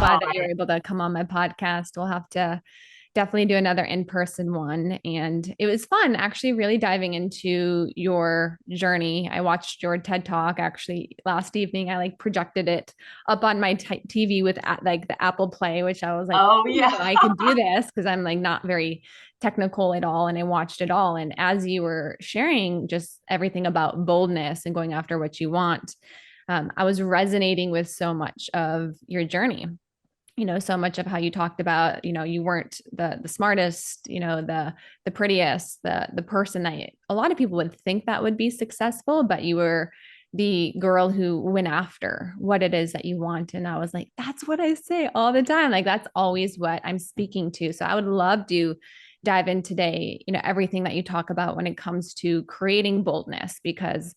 glad All that you were right. able to come on my podcast. We'll have to definitely do another in-person one. And it was fun actually really diving into your journey. I watched your TED Talk actually last evening. I like projected it up on my TV with like the Apple Play, which I was like, Oh, "Ooh, yeah. I could do this because I'm like not very technical at all. And I watched it all. And as you were sharing just everything about boldness and going after what you want, I was resonating with so much of your journey. So much of how you talked about, you weren't the smartest, the prettiest, the person that a lot of people would think that would be successful, but you were the girl who went after what it is that you want. And I was like, that's what I say all the time. Like that's always what I'm speaking to. So I would love to dive in today, everything that you talk about when it comes to creating boldness, because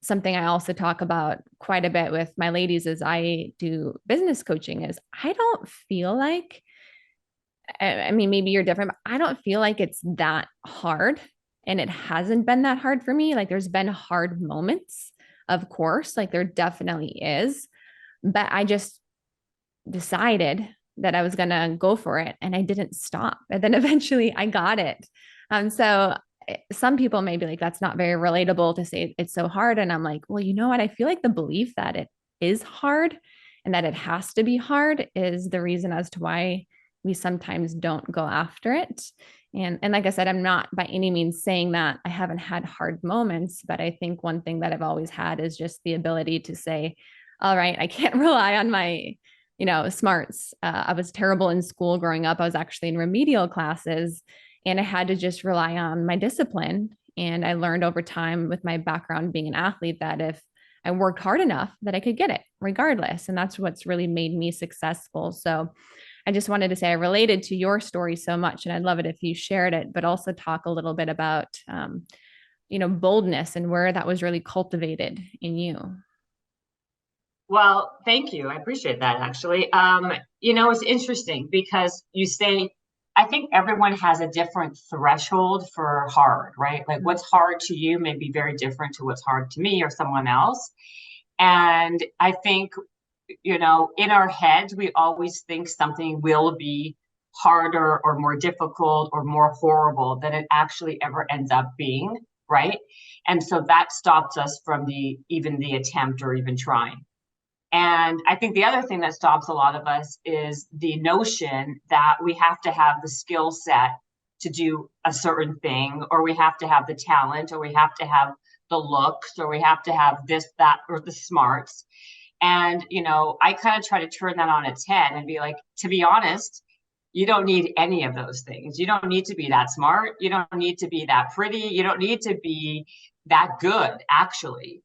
something I also talk about quite a bit with my ladies as I do business coaching is I don't feel like, I mean, maybe you're different, but I don't feel like it's that hard. And it hasn't been that hard for me. Like there's been hard moments, of course, like there definitely is. But I just decided that I was going to go for it and I didn't stop. And then eventually I got it. So some people may be like, that's not very relatable to say it's so hard. And I'm like, well, you know what? I feel like the belief that it is hard and that it has to be hard is the reason as to why we sometimes don't go after it. And like I said, I'm not by any means saying that I haven't had hard moments, but I think one thing that I've always had is just the ability to say, all right, I can't rely on my smarts. I was terrible in school growing up. I was actually in remedial classes and I had to just rely on my discipline. And I learned over time with my background being an athlete that if I worked hard enough that I could get it regardless. And that's what's really made me successful. So I just wanted to say I related to your story so much and I'd love it if you shared it, but also talk a little bit about, boldness and where that was really cultivated in you. Well, thank you. I appreciate that actually. It's interesting because you say, I think everyone has a different threshold for hard, right? Like what's hard to you may be very different to what's hard to me or someone else. And I think, in our heads, we always think something will be harder or more difficult or more horrible than it actually ever ends up being, right? And so that stops us from even the attempt or even trying. And I think the other thing that stops a lot of us is the notion that we have to have the skill set to do a certain thing, or we have to have the talent, or we have to have the looks, or we have to have this, that, or the smarts. And, I kind of try to turn that on its head and be like, to be honest, you don't need any of those things. You don't need to be that smart. You don't need to be that pretty. You don't need to be that good, actually.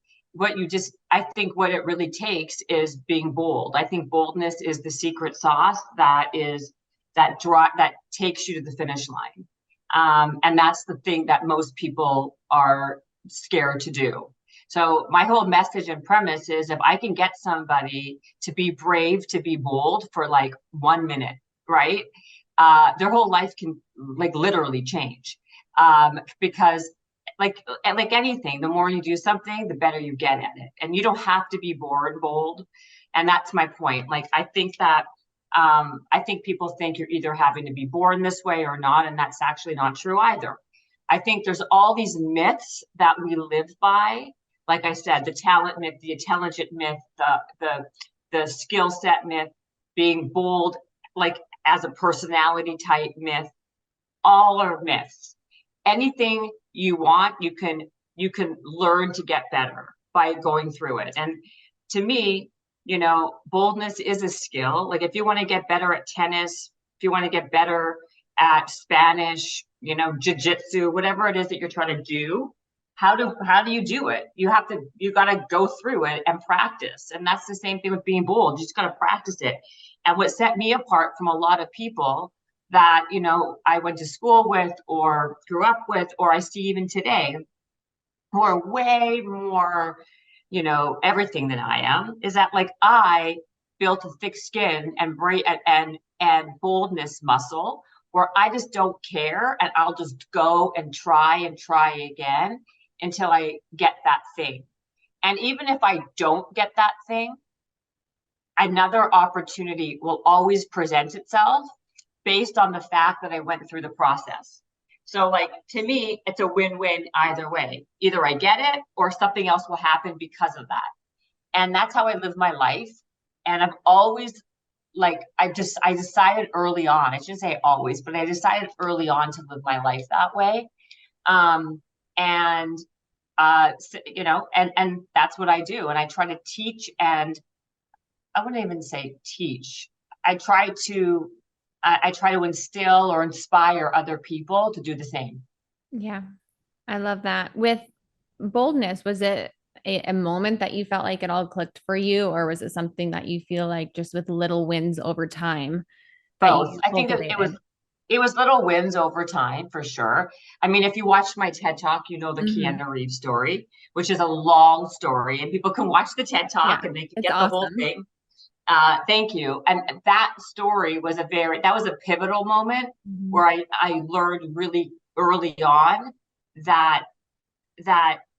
I think what it really takes is being bold. I think boldness is the secret sauce that takes you to the finish line. And that's the thing that most people are scared to do. So my whole message and premise is if I can get somebody to be brave, to be bold for like 1 minute, right? Their whole life can like literally change. Because like anything, the more you do something, the better you get at it. And you don't have to be bold. And that's my point. Like, I think people think you're either having to be born this way or not. And that's actually not true either. I think there's all these myths that we live by. Like I said, the talent myth, the intelligent myth, the skill set myth, being bold, like as a personality type myth, all are myths. Anything you want, you can learn to get better by going through it. And to me, boldness is a skill. Like if you want to get better at tennis, if you want to get better at Spanish, jiu-jitsu, whatever it is that you're trying to do, how do you do it? You got to go through it and practice. And that's the same thing with being bold. You just got to practice it. And what set me apart from a lot of people that, I went to school with or grew up with, or I see even today, who are way more, everything than I am, is that like I built a thick skin and boldness muscle where I just don't care and I'll just go and try again until I get that thing. And even if I don't get that thing, another opportunity will always present itself based on the fact that I went through the process. So like, to me, it's a win-win either way. Either I get it or something else will happen because of that. And that's how I live my life. And I've always like, I decided early on, I shouldn't say always, but I decided early on to live my life that way. And you know, and that's what I do. And I try to teach, and I wouldn't even say teach. I try to instill or inspire other people to do the same. Yeah. I love that. With boldness, was it a moment that you felt like it all clicked for you, or was it something that you feel like just with little wins over time that Both. you I think cultivated? it was little wins over time for sure. I mean, if you watch my TED Talk, you know the Mm-hmm. Keanu Reeves story, which is a long story, and people can watch the TED Talk Yeah, and they can it's get the whole awesome. thing. Thank you. And that story was that was a pivotal moment Mm-hmm. where I learned really early on that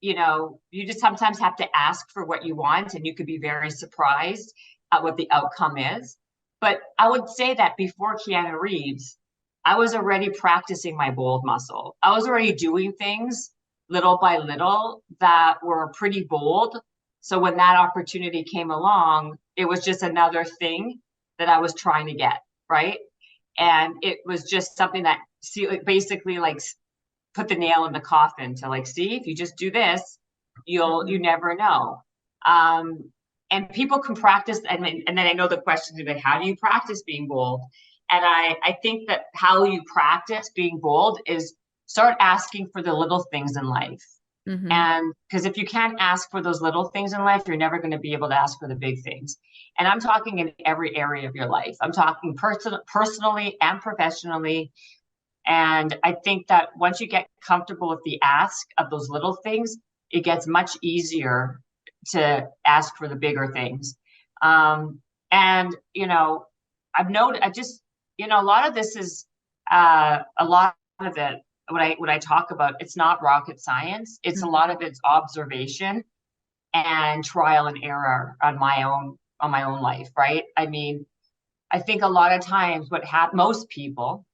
you know, you just sometimes have to ask for what you want, and you could be very surprised at what the outcome is. But I would say that before Keanu Reeves, I was already practicing my bold muscle. I was already doing things little by little that were pretty bold. So when that opportunity came along, it was just another thing that I was trying to get, right? And it was just something that basically like put the nail in the coffin to like, see, if you just do this, you Mm-hmm. never know. Um, and people can practice. And then I know the question is like, how do you practice being bold? And I think that how you practice being bold is start asking for the little things in life. Mm-hmm. And because if you can't ask for those little things in life, you're never going to be able to ask for the big things. And I'm talking in every area of your life. I'm talking personally and professionally. And I think that once you get comfortable with the ask of those little things, it gets much easier to ask for the bigger things. And, you know, I've noted, you know, a lot of this is, a lot of it, when I talk about, it's not rocket science. It's a lot Mm-hmm. of it's observation and trial and error on my own life, right? I mean, I think a lot of times most people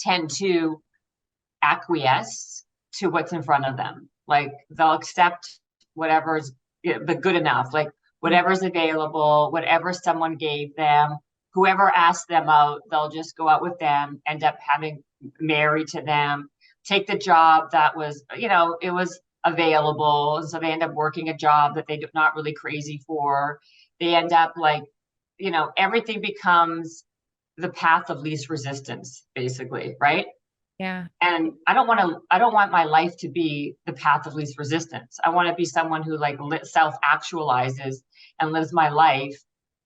tend to acquiesce to what's in front of them. Like they'll accept whatever's the good enough, like whatever's available, whatever someone gave them, whoever asked them out, they'll just go out with them, end up having married to them, take the job that was, you know, it was available. So they end up working a job that they're not really crazy for. They end up like, you know, everything becomes the path of least resistance, basically, right? Yeah. And I don't want my life to be the path of least resistance. I want to be someone who like self actualizes and lives my life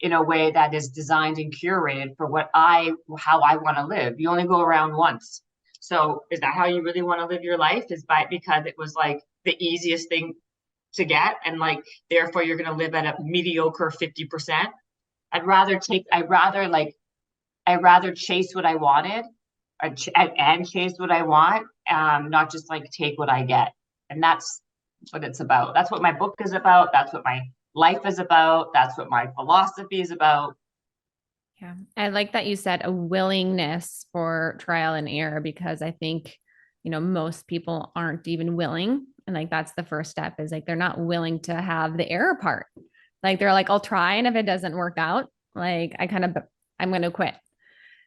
in a way that is designed and curated for how I want to live. You only go around once. So is that how you really want to live your life? Because it was like the easiest thing to get, and like therefore you're going to live at a mediocre 50%. I'd rather chase what I wanted, and chase what I want, not just like take what I get. And that's what it's about. That's what my book is about. That's what my life is about. That's what my philosophy is about. Yeah. I like that you said a willingness for trial and error, because I think, most people aren't even willing. And like that's the first step, is like they're not willing to have the error part. Like they're like, I'll try. And if it doesn't work out, like I'm going to quit.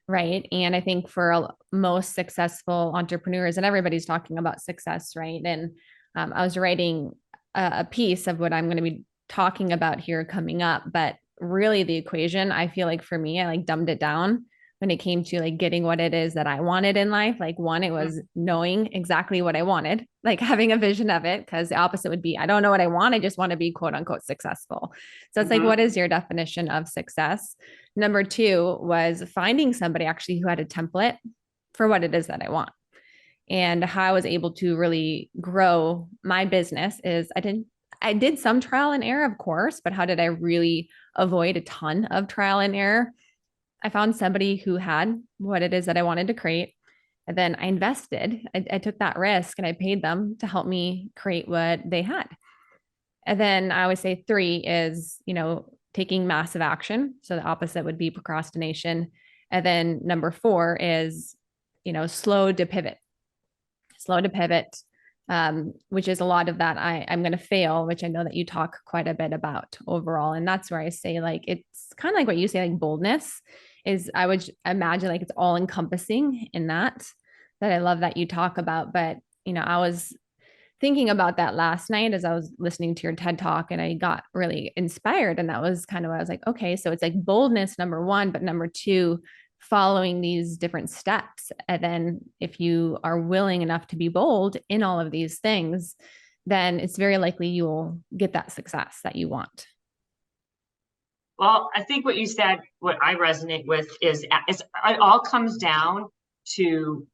Right. And I think for most successful entrepreneurs, and everybody's talking about success, right? And I was writing a piece of what I'm going to be talking about here coming up, but really the equation, I feel like for me, I like dumbed it down when it came to like getting what it is that I wanted in life. Like one, it was knowing exactly what I wanted, like having a vision of it, because the opposite would be, I don't know what I want. I just want to be quote unquote successful. So it's like, Mm-hmm. what is your definition of success? Number two was finding somebody actually who had a template for what it is that I want. And how I was able to really grow my business is I did some trial and error, of course, but how did I really avoid a ton of trial and error? I found somebody who had what it is that I wanted to create. And then I invested. I took that risk and I paid them to help me create what they had. And then I would say three is, taking massive action. So the opposite would be procrastination. And then number 4 is, slow to pivot, which is a lot of that. I'm going to fail, which I know that you talk quite a bit about overall. And that's where I say, like, it's kind of like what you say, like boldness is, I would imagine like it's all encompassing in that I love that you talk about. But, I was thinking about that last night as I was listening to your TED talk, and I got really inspired. And that was kind of what I was like, okay, so it's like boldness, number 1, but number 2, following these different steps. And then if you are willing enough to be bold in all of these things, then it's very likely you'll get that success that you want. Well, I think what you said, what I resonate with is it all comes down to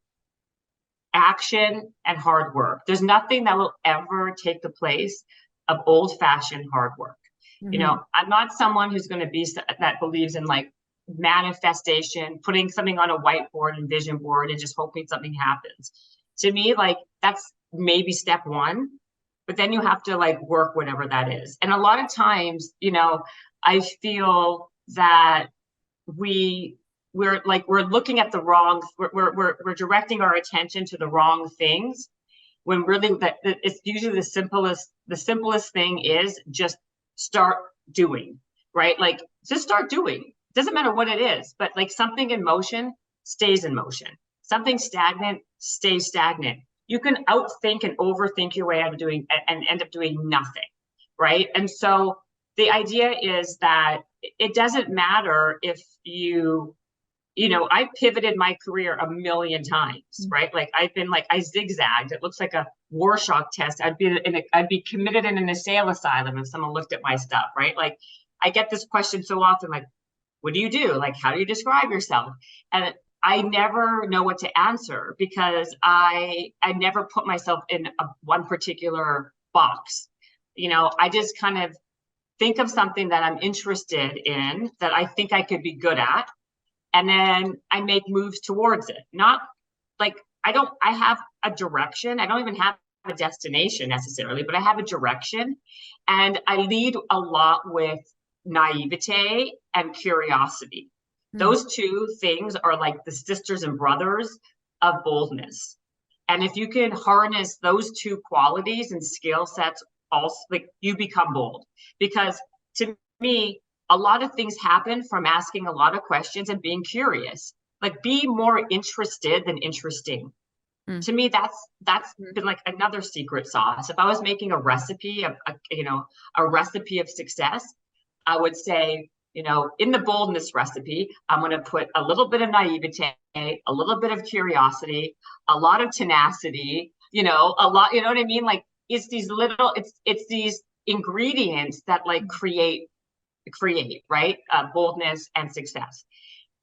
action and hard work. There's nothing that will ever take the place of old-fashioned hard work. Mm-hmm. I'm not someone who's going to be that believes in like manifestation, putting something on a whiteboard and vision board and just hoping something happens. To me, like, that's maybe step 1, but then you have to like work whatever that is. And a lot of times, I feel that we're looking at the wrong, we're directing our attention to the wrong things, when really that it's usually the simplest thing is just start doing, right? Like, just start doing. Doesn't matter what it is, but like something in motion stays in motion. Something stagnant stays stagnant. You can outthink and overthink your way out of doing and end up doing nothing, right? And so the idea is that it doesn't matter if I've pivoted my career a million times, right? Like I zigzagged. It looks like a Rorschach test. I'd be committed in an insane asylum if someone looked at my stuff, right? Like, I get this question so often, like, what do you do? Like, how do you describe yourself? And I never know what to answer, because I never put myself in one particular box. I just kind of think of something that I'm interested in, that I think I could be good at, and then I make moves towards it. Not like I have a direction. I don't even have a destination necessarily, but I have a direction, and I lead a lot with naivete and curiosity. Those 2 things are like the sisters and brothers of boldness. And if you can harness those 2 qualities and skill sets, also, like, you become bold. Because to me, a lot of things happen from asking a lot of questions and being curious. Like, be more interested than interesting. To me, that's been like another secret sauce. If I was making a recipe of a recipe of success, I would say, in the boldness recipe, I'm going to put a little bit of naivete, a little bit of curiosity, a lot of tenacity, a lot, you know what I mean? Like, it's these ingredients that like create, right? Boldness and success.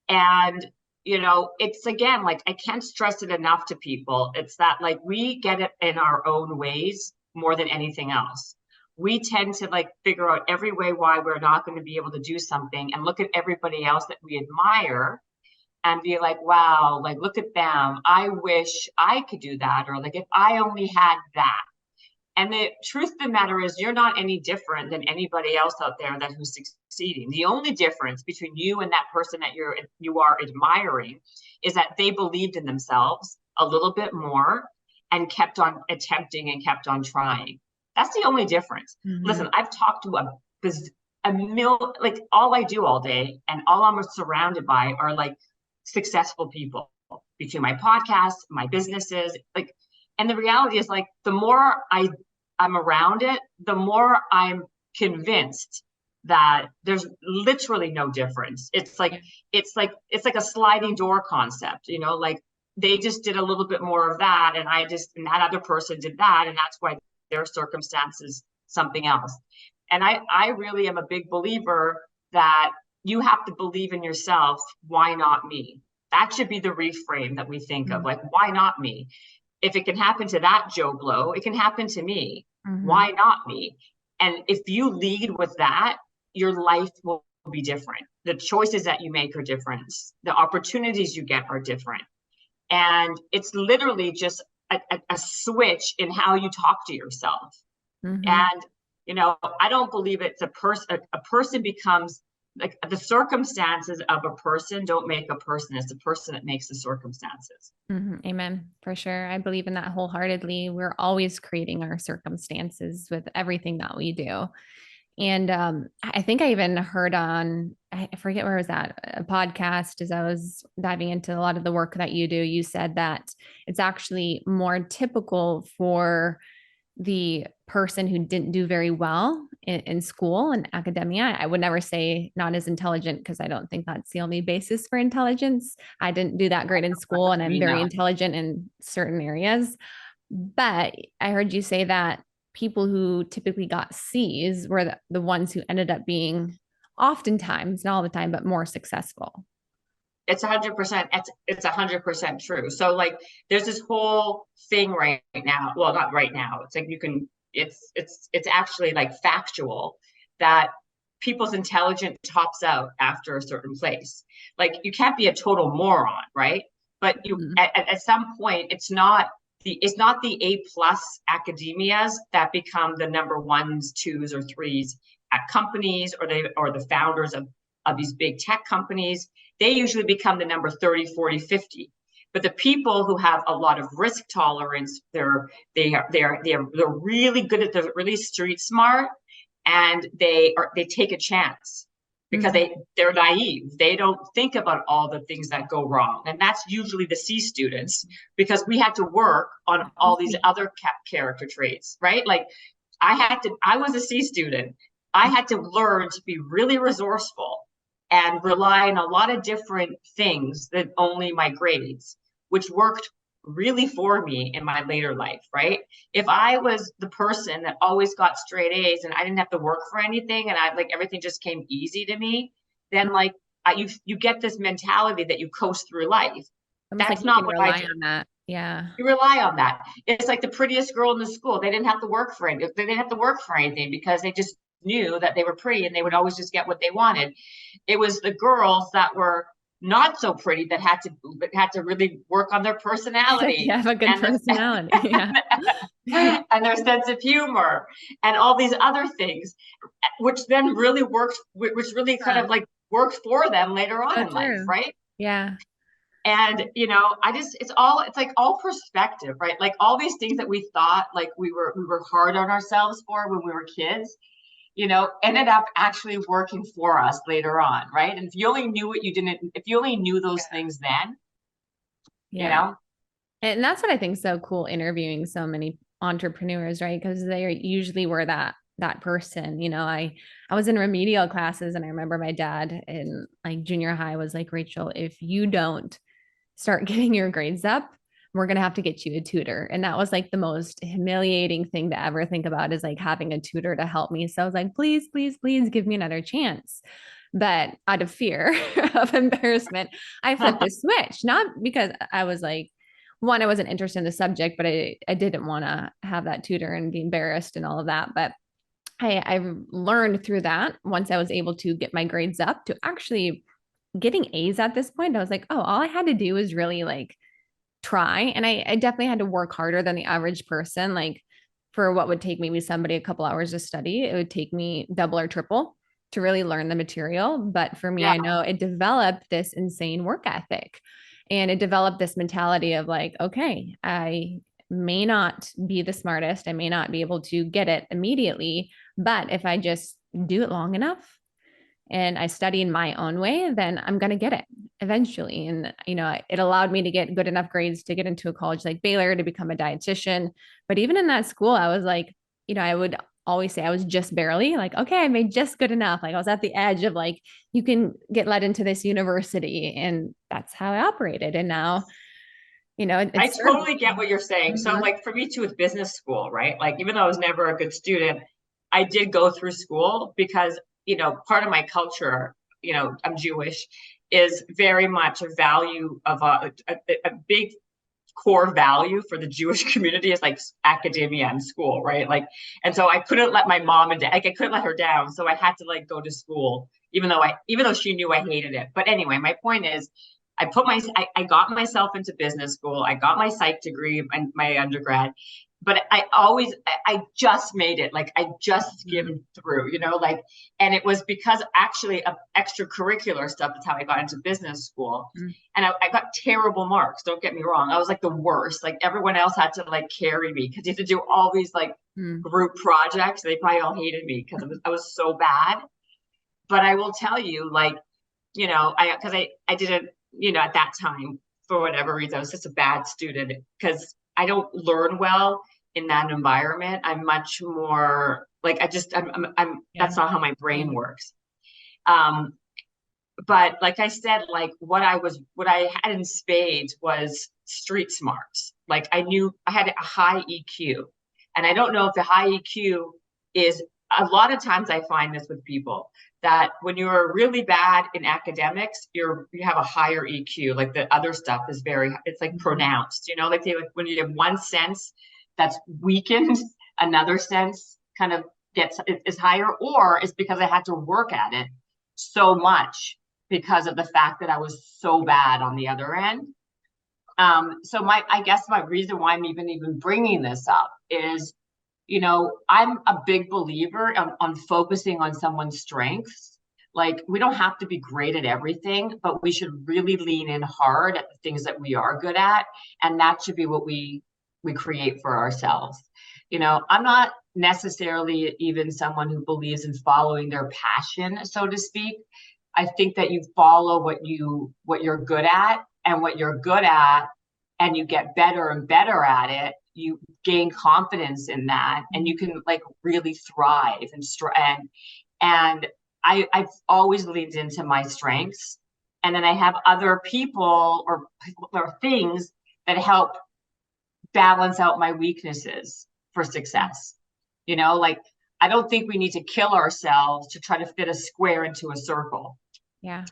And, it's, again, like, I can't stress it enough to people. It's that, like, we get it in our own ways more than anything else. We tend to like figure out every way why we're not going to be able to do something, and look at everybody else that we admire and be like, wow, like, look at them. I wish I could do that. Or like, if I only had that. And the truth of the matter is, you're not any different than anybody else out there who's succeeding. The only difference between you and that person that you are admiring is that they believed in themselves a little bit more and kept on attempting and kept on trying. That's the only difference. Mm-hmm. Listen, I've talked to a million, like, all I do all day and all I'm surrounded by are like successful people, between my podcasts, my businesses, like, and the reality is, like, the more I'm around it, the more I'm convinced that there's literally no difference. It's like a sliding door concept, like, they just did a little bit more of that, and that other person did that, and that's why their circumstances something else. And I really am a big believer that you have to believe in yourself. Why not me? That should be the reframe that we think of. Like, why not me? If it can happen to that Joe Blow, it can happen to me. Mm-hmm. Why not me? And if you lead with that, your life will be different. The choices that you make are different. The opportunities you get are different. And it's literally just a switch in how you talk to yourself. Mm-hmm. And I don't believe it's a person becomes, like, the circumstances of a person don't make a person. It's the person that makes the circumstances. Mm-hmm. Amen. For sure. I believe in that wholeheartedly. We're always creating our circumstances with everything that we do. And I think I even heard on, I forget where it was at, a podcast as I was diving into a lot of the work that you do. You said that it's actually more typical for the person who didn't do very well in school and academia. I would never say not as intelligent, because I don't think that's the only basis for intelligence. I didn't do that great in school, and I'm very intelligent in certain areas. But I heard you say that people who typically got C's were the ones who ended up being, oftentimes, not all the time, but more successful. It's 100%. It's 100% true. So, like, there's this whole thing right now. Well, not right now. It's like it's actually, like, factual that people's intelligence tops out after a certain place. Like, you can't be a total moron, right? But at some point, it's not the A+ academias that become the number ones, twos, or threes at companies, or the founders of these big tech companies. They usually become the number 30, 40, 50. But the people who have a lot of risk tolerance, they're really good at the really street smart, and they take a chance because they're naive. They don't think about all the things that go wrong. And that's usually the C students, because we had to work on all these other character traits, right? Like, I was a C student. I had to learn to be really resourceful and rely on a lot of different things than only my grades, which worked really for me in my later life, right? If I was the person that always got straight A's and I didn't have to work for anything, and everything just came easy to me, then you get this mentality that you coast through life. That's not what I do. On that. Yeah. You rely on that. It's like the prettiest girl in the school. They didn't have to work for anything. They didn't have to work for anything because they just knew that they were pretty and they would always just get what they wanted. It was the girls that were not so pretty that had to really work on their personality. You have a good personality. Yeah. And their sense of humor and all these other things, which then really worked, which really kind of like worked for them later on in life, right? Yeah. And, it's like all perspective, right? Like, all these things that we thought, like, we were hard on ourselves for when we were kids, ended up actually working for us later on, right? And if you only knew those things then, And that's what I think is so cool, interviewing so many entrepreneurs, right? Because they usually were that person. I was in remedial classes, and I remember my dad in, like, junior high was like, Rachel, if you don't start getting your grades up, we're going to have to get you a tutor. And that was, like, the most humiliating thing to ever think about, is, like, having a tutor to help me. So I was like, please, please, please give me another chance. But out of fear of embarrassment, I flipped the switch, not because I was like, one, I wasn't interested in the subject, but I didn't want to have that tutor and be embarrassed and all of that. But I learned through that, once I was able to get my grades up, to actually getting A's at this point. I was like, oh, all I had to do was really, like, try. And I definitely had to work harder than the average person. Like, for what would take maybe somebody a couple hours to study, it would take me double or triple to really learn the material. But for me, I know it developed this insane work ethic, and it developed this mentality of, like, okay, I may not be the smartest, I may not be able to get it immediately, but if I just do it long enough and I study in my own way, then I'm going to get it eventually. And, it allowed me to get good enough grades to get into a college like Baylor, to become a dietitian. But even in that school, I was like, I would always say I was just barely, like, okay, I made just good enough. Like, I was at the edge of, like, you can get led into this university. And that's how I operated. And now, I totally get what you're saying. So, like, for me too, with business school, right? Like, even though I was never a good student, I did go through school because, part of my culture, I'm Jewish, is very much a value of a big core value for the Jewish community is, like, academia and school, right? Like, and so I couldn't let my mom and dad, like, I couldn't let her down. So I had to, like, go to school, even though she knew I hated it. But anyway, my point is, I got myself into business school. I got my psych degree and my undergrad but I just made it. Like I just skimmed through, like, and it was because actually of extracurricular stuff. That's how I got into business school. And I got terrible marks. Don't get me wrong. I was like the worst. Like everyone else had to like carry me because you had to do all these like group projects. They probably all hated me because I was so bad. But I will tell you, like, because I didn't, at that time, for whatever reason, I was just a bad student because I don't learn well in that environment. I'm much more like, I'm that's not how my brain works. But like I said, like what I had in spades was street smarts. Like I knew I had a high EQ, and I don't know if the high EQ is, a lot of times I find this with people that when you're really bad in academics, you have a higher EQ. Like the other stuff is it's like pronounced, like when you have one sense that's weakened, another sense kind of is higher, or it's because I had to work at it so much because of the fact that I was so bad on the other end. So I guess my reason why I'm even bringing this up is, I'm a big believer on focusing on someone's strengths. Like we don't have to be great at everything, but we should really lean in hard at the things that we are good at. And that should be what we create for ourselves. I'm not necessarily even someone who believes in following their passion, so to speak. I think that you follow what you're good at, and what you're good at, and you get better and better at it. You gain confidence in that, and you can like really thrive and I've always leaned into my strengths, and then I have other people or things that help balance out my weaknesses for success. Like I don't think we need to kill ourselves to try to fit a square into a circle. Yeah.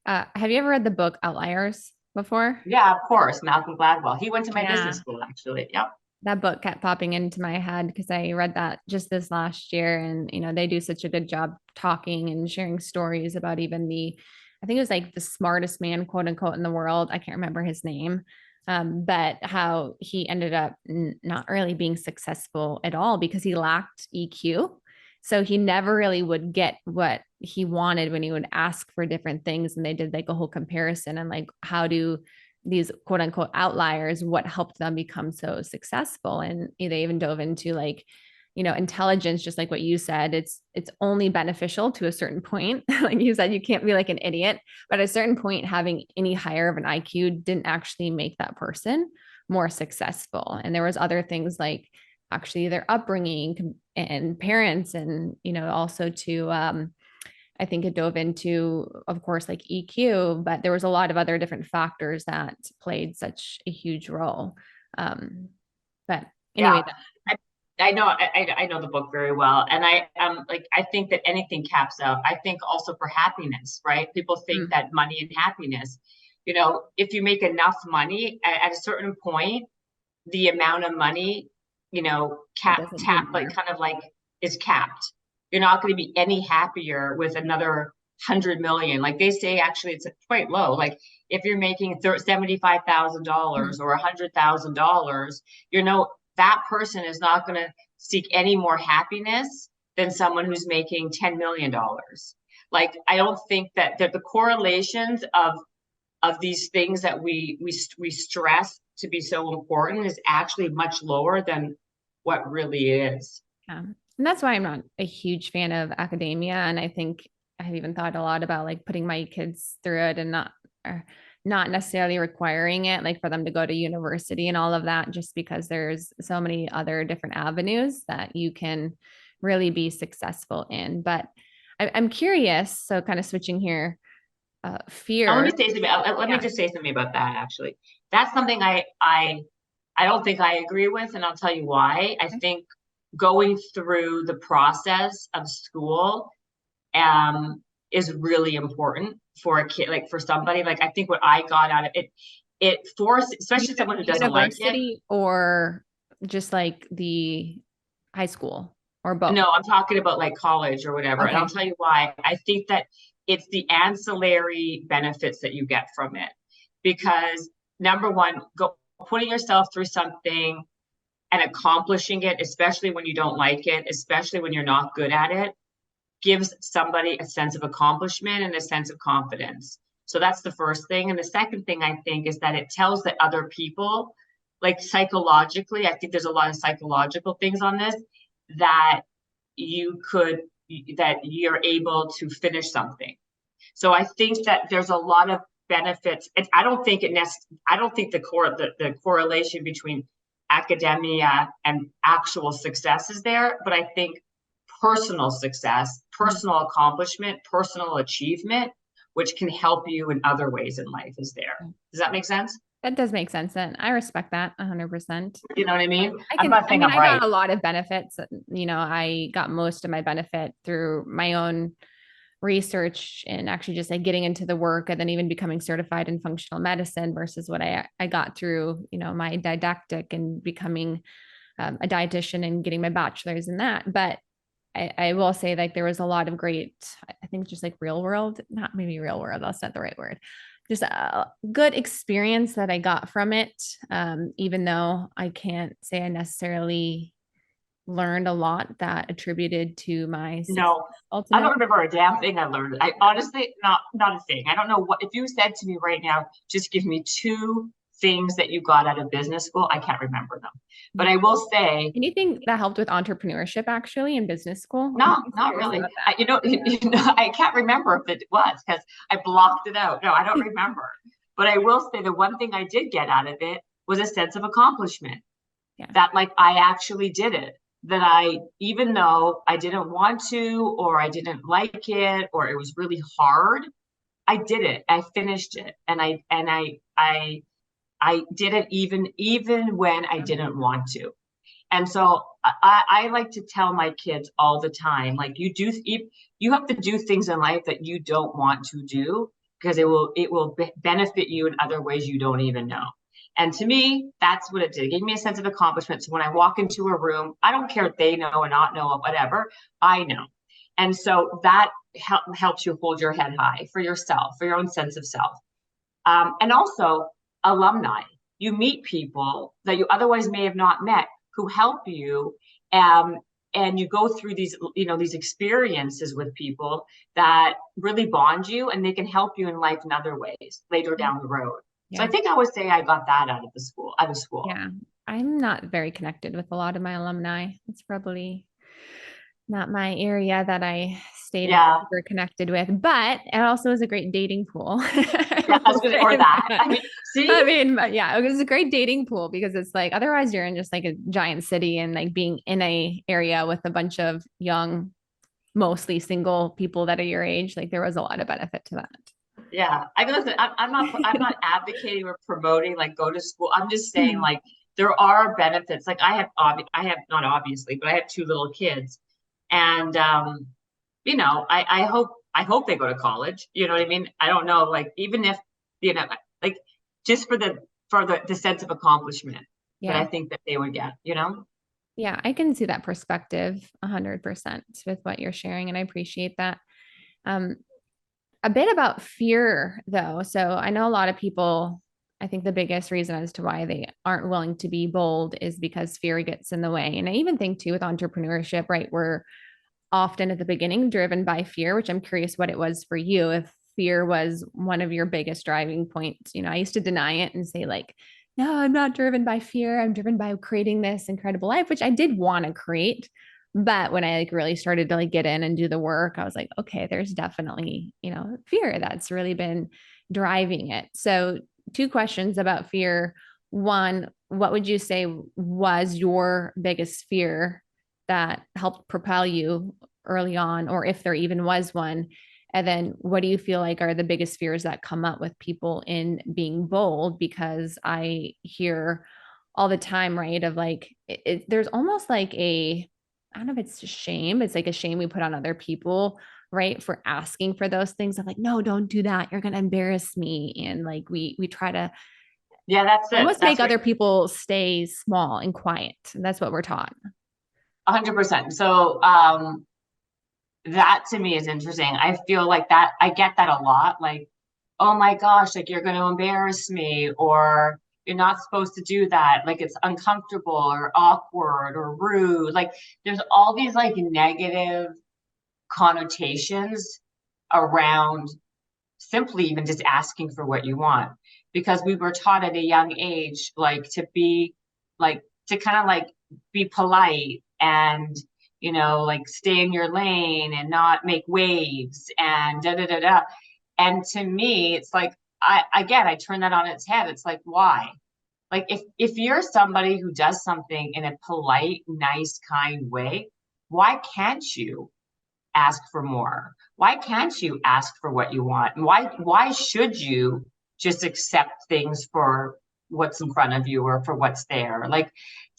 Have you ever read the book Outliers before? Yeah, of course. Malcolm Gladwell. He went to my business school, actually. Yep. That book kept popping into my head because I read that just this last year. And, they do such a good job talking and sharing stories about even I think it was like the smartest man, quote unquote, in the world. I can't remember his name. But how he ended up not really being successful at all because he lacked EQ. So he never really would get what he wanted when he would ask for different things. And they did like a whole comparison and like, how do these quote unquote outliers, what helped them become so successful? And they even dove into like, intelligence, just like what you said, it's only beneficial to a certain point. Like you said, you can't be like an idiot, but at a certain point, having any higher of an IQ didn't actually make that person more successful. And there was other things like actually their upbringing and parents, and also to I think it dove into, of course, like EQ, but there was a lot of other different factors that played such a huge role. But anyway, yeah. I know the book very well, and I think that anything caps out. I think also for happiness, right? People think that money and happiness, if you make enough money at a certain point, the amount of money, is capped. You're not going to be any happier with another 100 million. Like they say, actually, it's quite low. Like if you're making $75,000 or $100,000, that person is not going to seek any more happiness than someone who's making $10 million. Like, I don't think that the correlations of these things that we stress to be so important is actually much lower than what really is. Yeah. And that's why I'm not a huge fan of academia. And I think I've even thought a lot about like putting my kids through it and not necessarily requiring it, like for them to go to university and all of that, just because there's so many other different avenues that you can really be successful in. But I'm curious. So kind of switching here, fear. Let me say something. Let me just say something about that. Actually, that's something I don't think I agree with, and I'll tell you why. I think going through the process of school is really important for a kid, like for somebody. Like I think what I got out of it forced, especially someone who doesn't like it, or just like the high school or both. No, I'm talking about like college or whatever. Okay. And I'll tell you why. I think that it's the ancillary benefits that you get from it, because number one, putting yourself through something and accomplishing it, especially when you don't like it, especially when you're not good at it, gives somebody a sense of accomplishment and a sense of confidence. So that's the first thing. And the second thing I think is that it tells the other people, like psychologically, I think there's a lot of psychological things on this, that that you're able to finish something. So I think that there's a lot of benefits. I don't think the correlation between academia and actual success is there, but I think personal success, personal accomplishment, personal achievement, which can help you in other ways in life, is there. Does that make sense? That does make sense. And I respect that 100%. You know what I mean? I got a lot of benefits. I got most of my benefit through my own research and actually just like getting into the work and then even becoming certified in functional medicine versus what I got through, my didactic and becoming a dietitian and getting my bachelor's in that. But I will say like there was a lot of great, I think just like real world, not maybe real world, that's not the right word. Just a good experience that I got from it. Even though I can't say I necessarily learned a lot that attributed to my no ultimate. I don't remember a damn thing I learned. I honestly not a thing. I don't know what, if you said to me right now, just give me 2 things that you got out of business school, I can't remember them. But I will say, anything that helped with entrepreneurship actually in business school? No, not really. I can't remember if it was because I blocked it out. No, I don't remember. But I will say the one thing I did get out of it was a sense of accomplishment. Yeah. That like I actually did it. That even though I didn't want to, or I didn't like it, or it was really hard, I did it. I finished it, and I did it even when I didn't want to. And so I like to tell my kids all the time, like you have to do things in life that you don't want to do because it will benefit you in other ways you don't even know. And to me, that's what it did. It gave me a sense of accomplishment. So when I walk into a room, I don't care if they know or not know or whatever, I know. And so that helps you hold your head high for yourself, for your own sense of self. And also alumni. You meet people that you otherwise may have not met who help you. And you go through these experiences with people that really bond you, and they can help you in life in other ways later down the road. Yeah. So I think I would say I got that out of school. Yeah. I'm not very connected with a lot of my alumni. It's probably not my area that I stayed super connected with, but it also is a great dating pool. It was a great dating pool because it's like, otherwise you're in just like a giant city, and like being in a area with a bunch of young, mostly single people that are your age, like there was a lot of benefit to that. Yeah. I'm not advocating or promoting like go to school. I'm just saying like there are benefits. Like I have not obviously, but I have 2 little kids. And, I hope they go to college. You know what I mean? I don't know, like, even if, like just for the sense of accomplishment that I think that they would get, Yeah, I can see that perspective 100% with what you're sharing. And I appreciate that. A bit about fear though. So I know a lot of people, I think the biggest reason as to why they aren't willing to be bold is because fear gets in the way. And I even think too with entrepreneurship, right? We're often at the beginning driven by fear, which I'm curious what it was for you. If fear was one of your biggest driving points, I used to deny it and say like, no, I'm not driven by fear. I'm driven by creating this incredible life, which I did want to create. But when I like really started to like get in and do the work, I was like, okay, there's definitely, fear that's really been driving it. So 2 questions about fear. One, what would you say was your biggest fear that helped propel you early on, or if there even was one? And then what do you feel like are the biggest fears that come up with people in being bold? Because I hear all the time, right, of like, there's almost like I don't know if it's just shame. It's like a shame we put on other people, right, for asking for those things. I'm like, no, don't do that. You're going to embarrass me. And like, we try to that's it. Almost make other people stay small and quiet. That's what we're taught. 100%. So that to me is interesting. I feel like that I get that a lot. Like, oh my gosh, like you're going to embarrass me, or you're not supposed to do that. Like it's uncomfortable or awkward or rude. Like there's all these like negative connotations around simply even just asking for what you want, because we were taught at a young age, like to be like, to kind of like be polite and, you know, like stay in your lane and not make waves and da da da da. And to me, it's like, I turn that on its head. It's like, why? Like if you're somebody who does something in a polite, nice, kind way, why can't you ask for more? Why can't you ask for what you want? And why should you just accept things for what's in front of you or for what's there? Like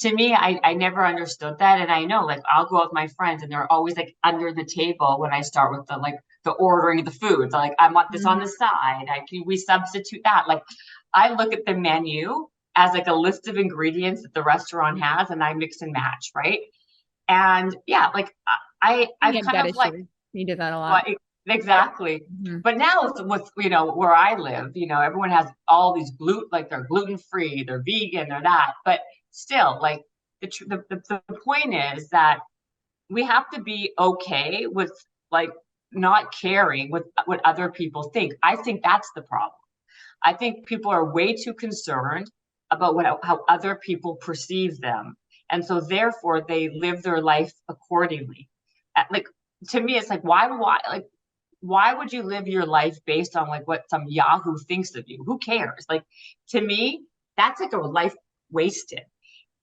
to me, I never understood that. And I know like I'll go out with my friends and they're always like under the table when I start with the ordering of the food. They're like, I want this on the side. We substitute that. Like I look at the menu as like a list of ingredients that the restaurant has and I mix and match, right? And yeah, like I kind of like, you did that a lot. well, exactly. But now with, you know, where I live, you know, everyone has all these like they're gluten free, they're vegan, they're that. But still, like the point is that we have to be okay with like not caring what other people think. I think that's the problem. I think people are way too concerned about how other people perceive them. And so therefore they live their life accordingly. Like to me, it's like, why would you live your life based on like what some Yahoo thinks of you? Who cares? Like to me, that's like a life wasted.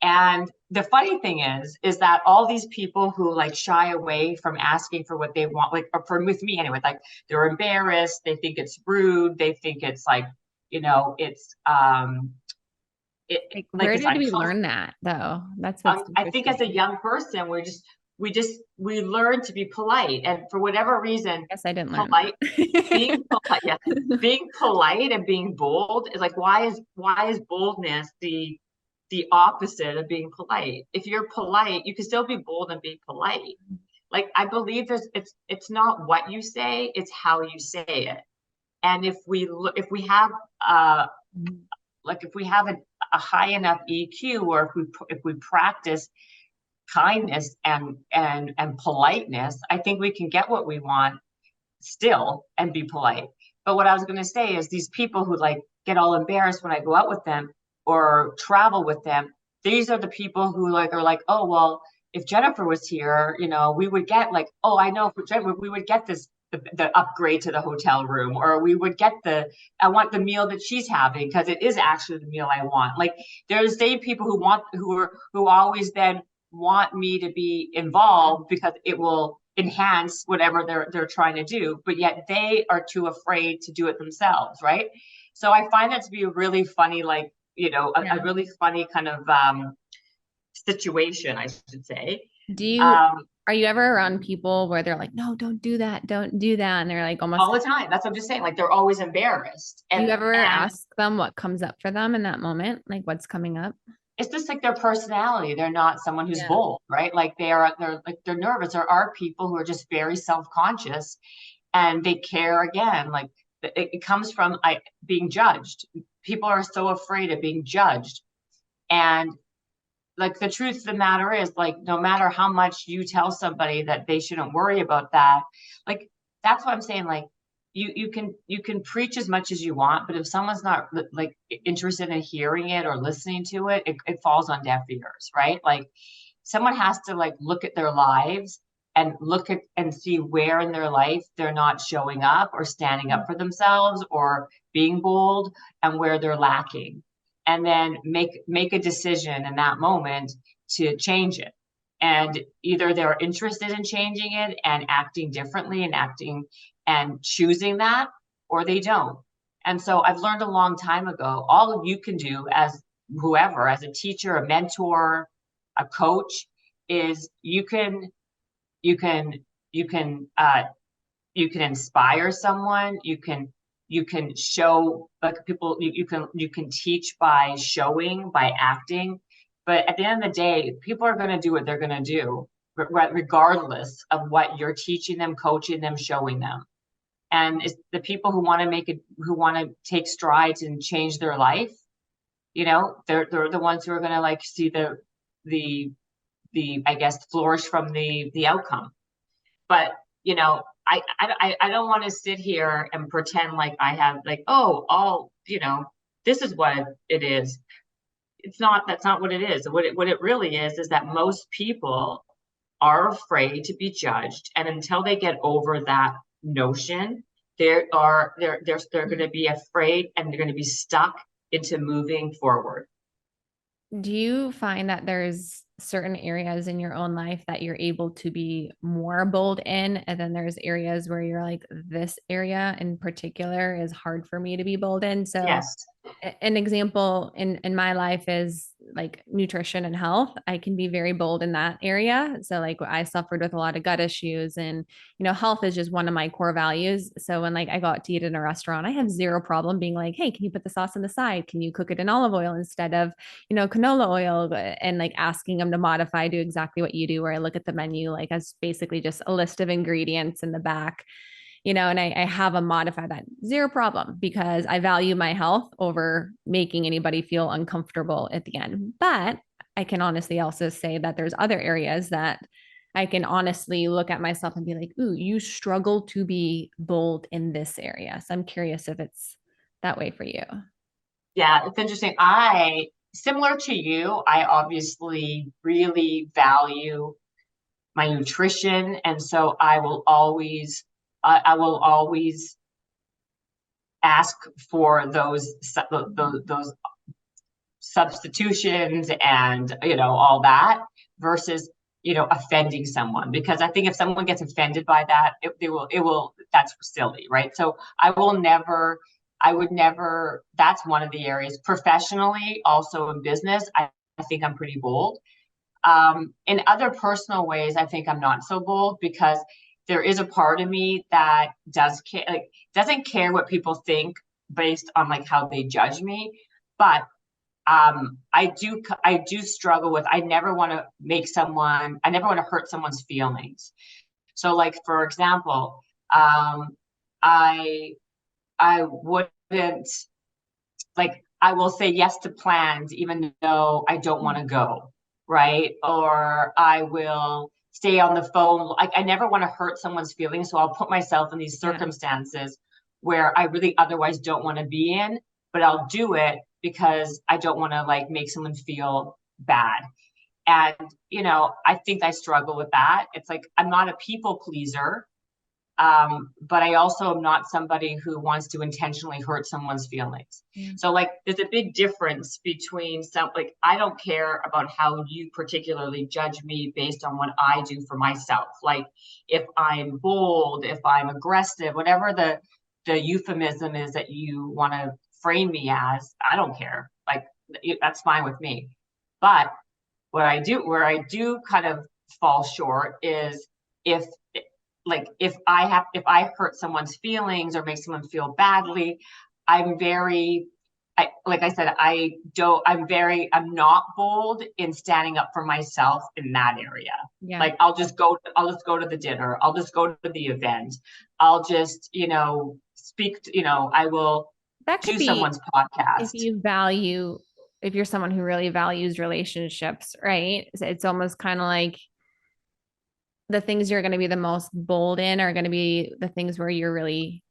And the funny thing is that all these people who like shy away from asking for what they want, like, or for with me anyway, like they're embarrassed, they think it's rude, they think it's like, you know, it's like where did we learn that though? That's what's I think as a young person, we learn to be polite, and for whatever reason, yes, I didn't polite, learn being polite and being bold is like, why is boldness the opposite of being polite? If you're polite, you can still be bold and be polite. Like I believe it's not what you say, it's how you say it. And if we have like if we have a high enough EQ, or if we practice kindness and politeness, I think we can get what we want still and be polite. But what I was going to say is these people who like get all embarrassed when I go out with them or travel with them, these are the people who like are like, oh well, if Jennifer was here, you know, we would get like, oh, I know for Jennifer, we would get this the upgrade to the hotel room, or we would get I want the meal that she's having because it is actually the meal I want. Like there's the same people who always then want me to be involved because it will enhance whatever they're trying to do, but yet they are too afraid to do it themselves, right? So I find that to be a really funny, like, you know, a really funny kind of situation, I should say. Are you ever around people where they're like, no, don't do that, and they're like almost all the time? That's what I'm just saying. Like they're always embarrassed. Do you ever ask them what comes up for them in that moment, like what's coming up? It's just like their personality. They're not someone who's bold, right? Like they're nervous. There are people who are just very self-conscious, and they care again. Like it comes from being judged. People are so afraid of being judged, and like the truth of the matter is, like, no matter how much you tell somebody that they shouldn't worry about that, like that's what I'm saying. Like you can preach as much as you want, but if someone's not like interested in hearing it or listening to it, it falls on deaf ears, right? Like someone has to like look at their lives and look at and see where in their life they're not showing up or standing up for themselves or being bold, and where they're lacking, and then make a decision in that moment to change it. And either they're interested in changing it and acting differently and choosing that, or they don't. And so I've learned a long time ago, all you can do as whoever, as a teacher, a mentor, a coach, is you can inspire someone. You can show, like, people, you can teach by showing, by acting. But at the end of the day, people are going to do what they're going to do, regardless of what you're teaching them, coaching them, showing them. And it's the people who want to take strides and change their life, they're the ones who are going to like see the I guess flourish from the outcome. But I don't want to sit here and pretend like I have like, oh, all, this is what it is. That's not what it is. What it really is that most people are afraid to be judged. And until they get over that notion, they're going to be afraid, and they're going to be stuck into moving forward. Do you find that there's certain areas in your own life that you're able to be more bold in, and then there's areas where you're like, this area in particular is hard for me to be bold in? So Yes. an example in my life is like nutrition and health. I can be very bold in that area. So like I suffered with a lot of gut issues, and health is just one of my core values. So when like I go out to eat in a restaurant, I have zero problem being like, hey, can you put the sauce on the side? Can you cook it in olive oil instead of canola oil? And like asking them to modify, do exactly what you do, where I look at the menu like as basically just a list of ingredients in the back, and I have a modify that, zero problem, because I value my health over making anybody feel uncomfortable at the end. But I can honestly also say that there's other areas that I can honestly look at myself and be like, ooh, you struggle to be bold in this area. So I'm curious if it's that way for you. Yeah, it's interesting. Similar to you, I obviously really value my nutrition. And so I will always ask for those substitutions and, all that, versus, offending someone. Because I think if someone gets offended by that, that's silly, right? So I would never, that's one of the areas. Professionally, also in business, I think I'm pretty bold. In other personal ways, I think I'm not so bold, because there is a part of me that doesn't care what people think based on like how they judge me. But I do struggle with, I never want to hurt someone's feelings. So like, for example, I wouldn't, like, I will say yes to plans even though I don't want to go, right? Or I will stay on the phone. Like, I never want to hurt someone's feelings, so I'll put myself in these circumstances where I really otherwise don't want to be in, but I'll do it because I don't want to like make someone feel bad. And, I think I struggle with that. It's like, I'm not a people pleaser. But I also am not somebody who wants to intentionally hurt someone's feelings. So like, there's a big difference between I don't care about how you particularly judge me based on what I do for myself. Like, if I'm bold, if I'm aggressive, whatever the euphemism is that you want to frame me as, I don't care. Like, that's fine with me. But where I do kind of fall short is if I hurt someone's feelings or make someone feel badly, I'm not bold in standing up for myself in that area. Yeah. Like, I'll just go to the dinner. I'll just go to the event. I'll just, speak, I will do someone's podcast. If you're someone who really values relationships, right? It's almost kind of like, the things you're going to be the most bold in are going to be the things where you're really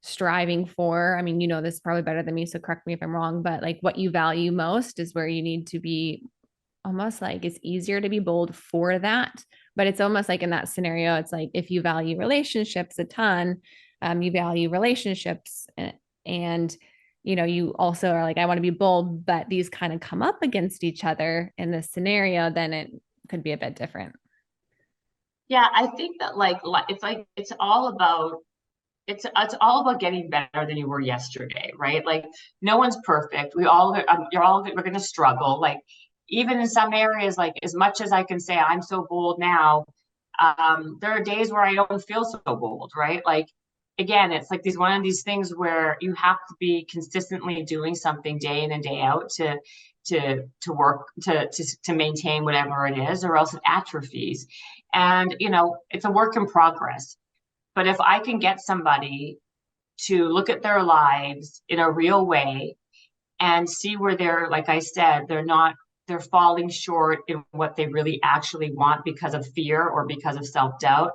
striving for. I mean, this is probably better than me, so correct me if I'm wrong, but like what you value most is where you need to be, almost like it's easier to be bold for that. But it's almost like in that scenario, it's like if you value relationships a ton, you value relationships, and you also are like, I want to be bold, but these kind of come up against each other in this scenario, then it could be a bit different. Yeah, I think that it's all about getting better than you were yesterday, right? Like, no one's perfect. We're going to struggle. Like, even in some areas, like, as much as I can say I'm so bold now, there are days where I don't feel so bold, right? Like, again, it's like one of these things where you have to be consistently doing something day in and day out to work to maintain whatever it is, or else it atrophies. And it's a work in progress. But if I can get somebody to look at their lives in a real way and see where they're, like I said, they're falling short in what they really actually want because of fear or because of self-doubt.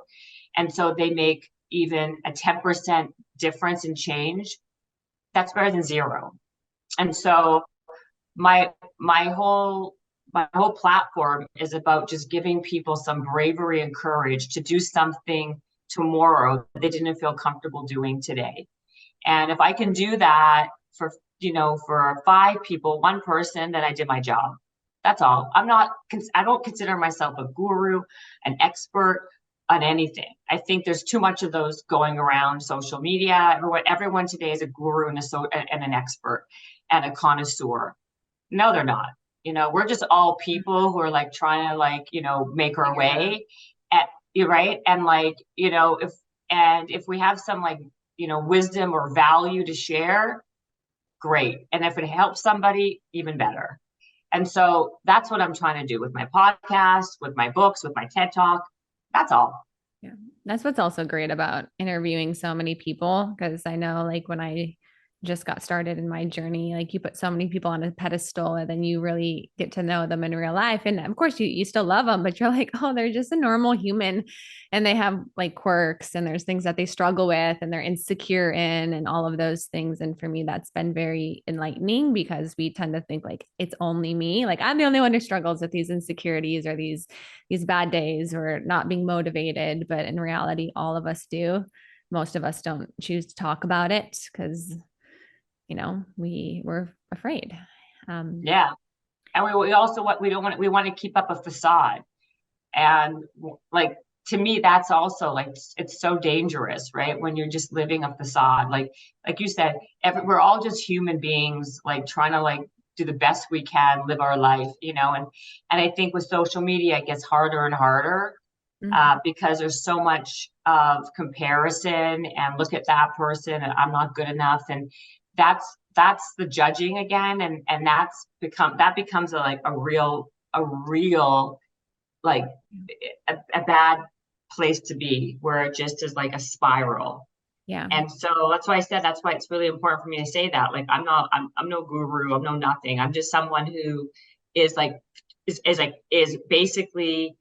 And so they make even a 10% difference in change. That's better than zero. And so my my whole my whole platform is about just giving people some bravery and courage to do something tomorrow that they didn't feel comfortable doing today. And if I can do that for, for 5 people, one person, then I did my job. That's all. I don't consider myself a guru, an expert on anything. I think there's too much of those going around social media. Everyone today is a guru and an expert and a connoisseur. No, they're not. We're just all people who are like trying to make our way at, you're right. And if we have some wisdom or value to share, great. And if it helps somebody, even better. And so that's what I'm trying to do with my podcast, with my books, with my TED Talk. That's all. Yeah. That's what's also great about interviewing so many people. Because I know when I just got started in my journey, you put so many people on a pedestal and then you really get to know them in real life. And of course you still love them, but you're like, oh, they're just a normal human and they have quirks and there's things that they struggle with and they're insecure in and all of those things. And for me, that's been very enlightening because we tend to think it's only me. I'm the only one who struggles with these insecurities or these bad days or not being motivated. But in reality, all of us do. Most of us don't choose to talk about it because we're afraid. Yeah. And we also, we want to keep up a facade. And to me, that's also it's so dangerous, right? When you're just living a facade, like you said, we're all just human beings, trying to do the best we can, live our life, and I think with social media, it gets harder and harder. Because there's so much of comparison and look at that person and I'm not good enough. And that's the judging again. And that becomes a real a bad place to be, where it just is a spiral. Yeah. And so that's why I said, that's why it's really important for me to say that, I'm no guru, I'm no nothing. I'm just someone who is is basically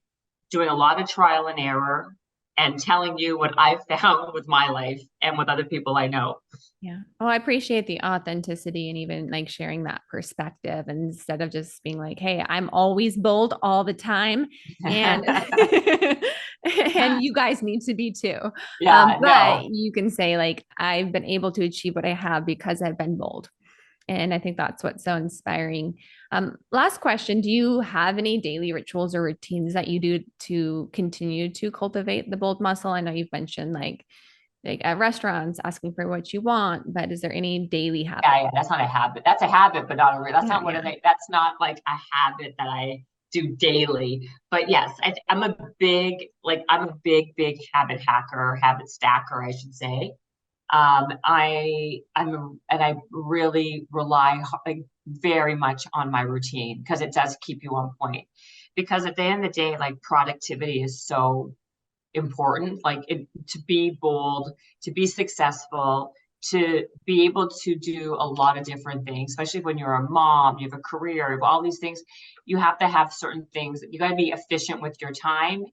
doing a lot of trial and error and telling you what I've found with my life and with other people I know. Yeah. Oh, I appreciate the authenticity and even sharing that perspective instead of just being hey, I'm always bold all the time. And and you guys need to be too. Yeah, but no. you can say I've been able to achieve what I have because I've been bold. And I think that's what's so inspiring. Last question. Do you have any daily rituals or routines that you do to continue to cultivate the bold muscle? I know you've mentioned at restaurants asking for what you want, but is there any daily habit? Yeah, that's not a habit. That's a habit, but not a that's not what that's not a habit that I do daily. But yes, I'm a big habit hacker, habit stacker, I should say. I really rely very much on my routine because it does keep you on point. Because at the end of the day, productivity is so important. To be bold, to be successful, to be able to do a lot of different things, especially when you're a mom, you have a career, you have all these things. You have to have certain things. You got to be efficient with your time.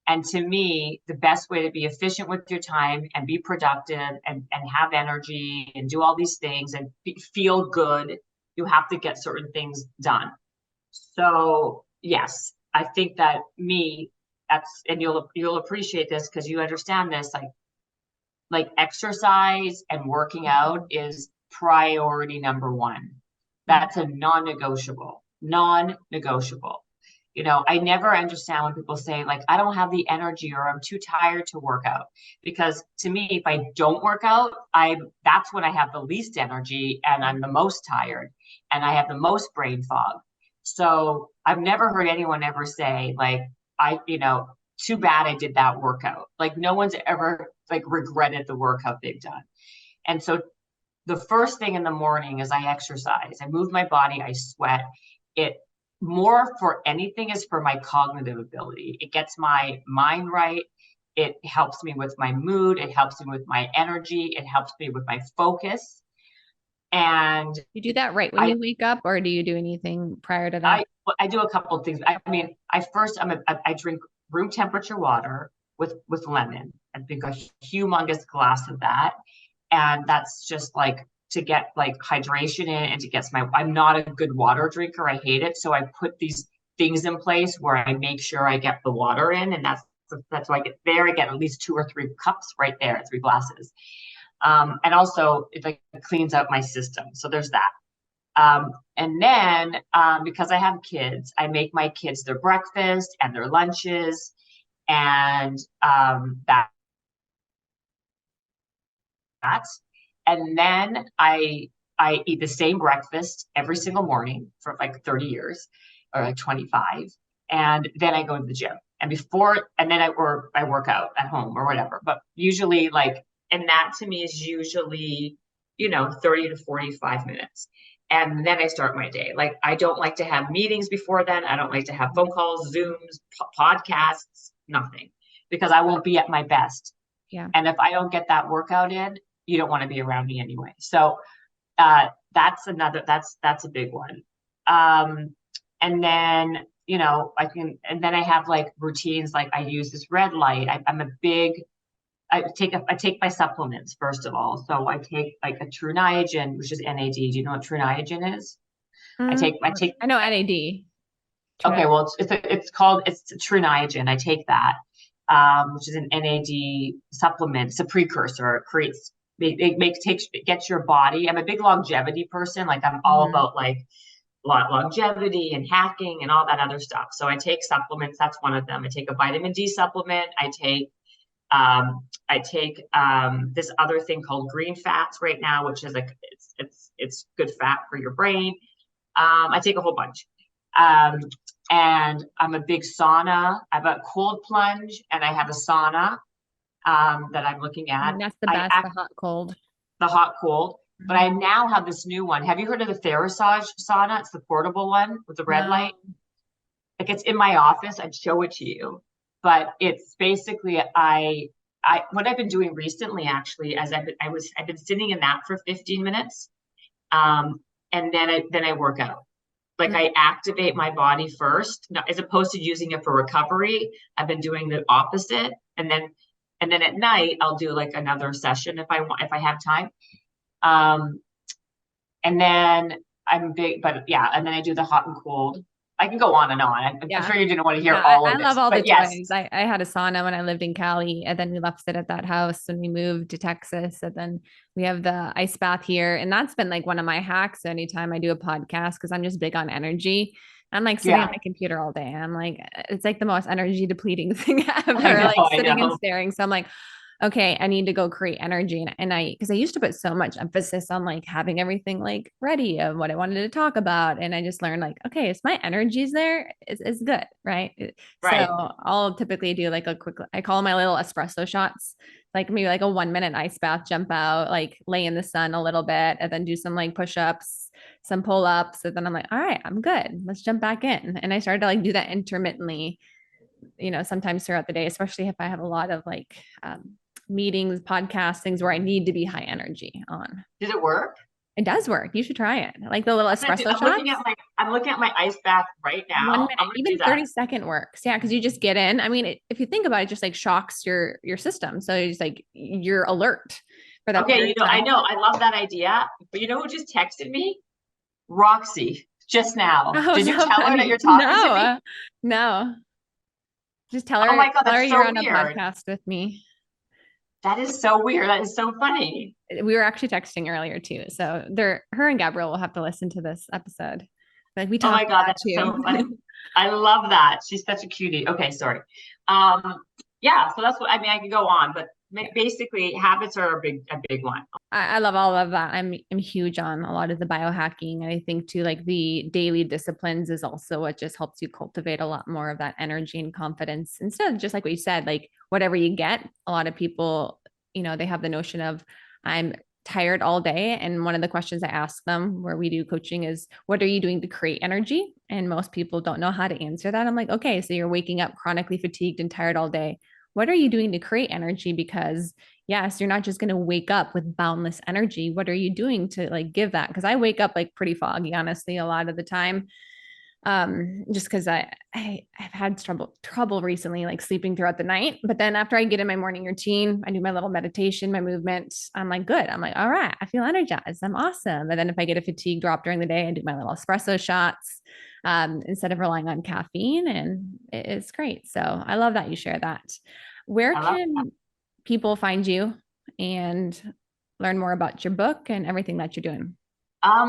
And to me, the best way to be efficient with your time and be productive and have energy and do all these things and feel good, you have to get certain things done. So yes, I think that and you'll appreciate this because you understand this, exercise and working out is priority number one. That's a non-negotiable. I never understand when people say I don't have the energy or I'm too tired to work out, because to me, if I don't work out, that's when I have the least energy and I'm the most tired and I have the most brain fog. So I've never heard anyone ever say too bad I did that workout. No one's ever regretted the workout they've done. And so the first thing in the morning is I exercise, I move my body, I sweat. It more for anything is for my cognitive ability. It gets my mind right. It helps me with my mood. It helps me with my energy. It helps me with my focus. And You do that right when I you wake up, or do you do anything prior to that? I do a couple of things. I mean, I drink room temperature water with lemon. I drink a humongous glass of that, and that's just like to get like hydration in and to get my. I'm not a good water drinker. I hate it, so I put these things in place where I make sure I get the water in, and that's why I get there. I get at least 2 or 3 cups right there, 3 glasses. And also it like cleans up my system. So there's that. And then because I have kids, I make my kids their breakfast and their lunches, and that. And then I eat the same breakfast every single morning for like 30 years or like 25. And then I go to the gym. And then I work out at home or whatever. But usually and that to me is usually, 30 to 45 minutes. And then I start my day. Like, I don't like to have meetings before then. I don't like to have phone calls, Zooms, podcasts, nothing, because I won't be at my best. Yeah. And if I don't get that workout in, you don't want to be around me anyway. So that's a big one. And then, and then I have like routines, like I use this red light. I take my supplements first of all. So I take like a Tru Niagen, which is NAD. Do you know what Tru Niagen is? I know NAD. Okay, well, it's Tru Niagen. I take that, which is an NAD supplement. It's a precursor. It gets your body. I'm a big longevity person. Like, I'm all about like longevity and hacking and all that other stuff. So I take supplements. That's one of them. I take a vitamin D supplement. I take this other thing called green fats right now, which is like it's good fat for your brain. I take a whole bunch. And I'm a big sauna. I have a cold plunge and I have a sauna that I'm looking at. And that's the best, the hot cold. The hot cold. But I now have this new one. Have you heard of the Therasage sauna? It's the portable one with the red light. Like, it's in my office. I'd show it to you. But it's basically what I've been doing recently, actually, as I've been sitting in that for 15 minutes, and then I work out. Like, I activate my body first, as opposed to using it for recovery. I've been doing the opposite, and then at night I'll do like another session if I have time. And then I'm big, but yeah, and then I do the hot and cold. I can go on and on. I'm sure you didn't want to hear all of it. I love all the toys. I had a sauna when I lived in Cali, and then we left it at that house when we moved to Texas. And then we have the ice bath here. And that's been like one of my hacks anytime I do a podcast, because I'm just big on energy. I'm like sitting on my computer all day. And I'm like, it's like the most energy depleting thing ever, like sitting and staring. So I'm like, okay, I need to go create energy. And because I used to put so much emphasis on like having everything like ready of what I wanted to talk about. And I just learned like, okay, if my energy's there, it's good. Right. So I'll typically do like I call them my little espresso shots, like maybe like a 1 minute ice bath, jump out, like lay in the sun a little bit, and then do some like push-ups, some pull-ups. And then I'm like, all right, I'm good. Let's jump back in. And I started to like do that intermittently, sometimes throughout the day, especially if I have a lot of like, meetings, podcasts, things where I need to be high energy on. Does it work? It does work. You should try it. Like the little espresso shots. I'm looking at my ice bath right now. 1 minute, even 30-second works. Yeah, because you just get in. I mean, if you think about it, just like shocks your system. So it's like you're alert for that. Okay, I know. I love that idea. But you know who just texted me? Roxy, just now. Did you tell her that you're talking to me? No. Just tell her. Oh my God, that's you're so on a podcast with me. That is so weird. That is so funny. We were actually texting earlier too. So her and Gabrielle will have to listen to this episode. Like, we talk. Oh my God, that's so funny. I love that. She's such a cutie. Okay, sorry. Yeah, so that's what I could go on, but basically habits are a big one. I love all of that. I'm huge on a lot of the biohacking. And I think too, like the daily disciplines is also what just helps you cultivate a lot more of that energy and confidence, instead of just like what you said, like whatever you get. A lot of people, they have the notion of, I'm tired all day. And one of the questions I ask them where we do coaching is, what are you doing to create energy? And most people don't know how to answer that. I'm like, okay, so you're waking up chronically fatigued and tired all day. What are you doing to create energy? Because yes, you're not just going to wake up with boundless energy. What are you doing to like give that? Because I wake up like pretty foggy, honestly, a lot of the time. Just because I've had trouble recently, like sleeping throughout the night. But then after I get in my morning routine, I do my little meditation, my movement. I'm like, good. I'm like, all right, I feel energized. I'm awesome. And then if I get a fatigue drop during the day, I do my little espresso shots instead of relying on caffeine, and it's great. So I love that you share that. Where I love can people find you and learn more about your book and everything that you're doing?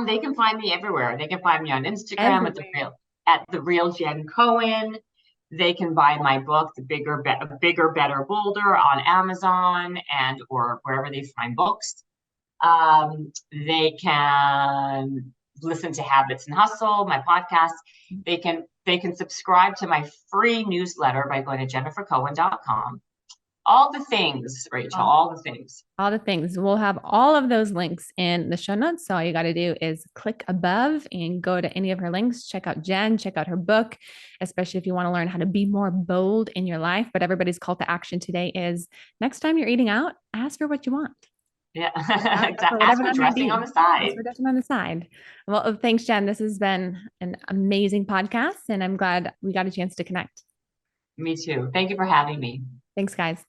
They can find me everywhere. They can find me on Instagram Everywhere. at the real Jen Cohen. They can buy my book, Bigger, Better, Bolder, on Amazon and or wherever they find books. They can listen to Habits and Hustle, my podcast. They can subscribe to my free newsletter by going to jennifercohen.com. All the things, Rachel, all the things. All the things. We'll have all of those links in the show notes. So all you got to do is click above and go to any of her links. Check out Jen, check out her book, especially if you want to learn how to be more bold in your life. But everybody's call to action today is next time you're eating out, ask for what you want. Yeah, Ask for dressing on the side. Ask for dressing on the side. Well, thanks, Jen. This has been an amazing podcast, and I'm glad we got a chance to connect. Me too. Thank you for having me. Thanks, guys.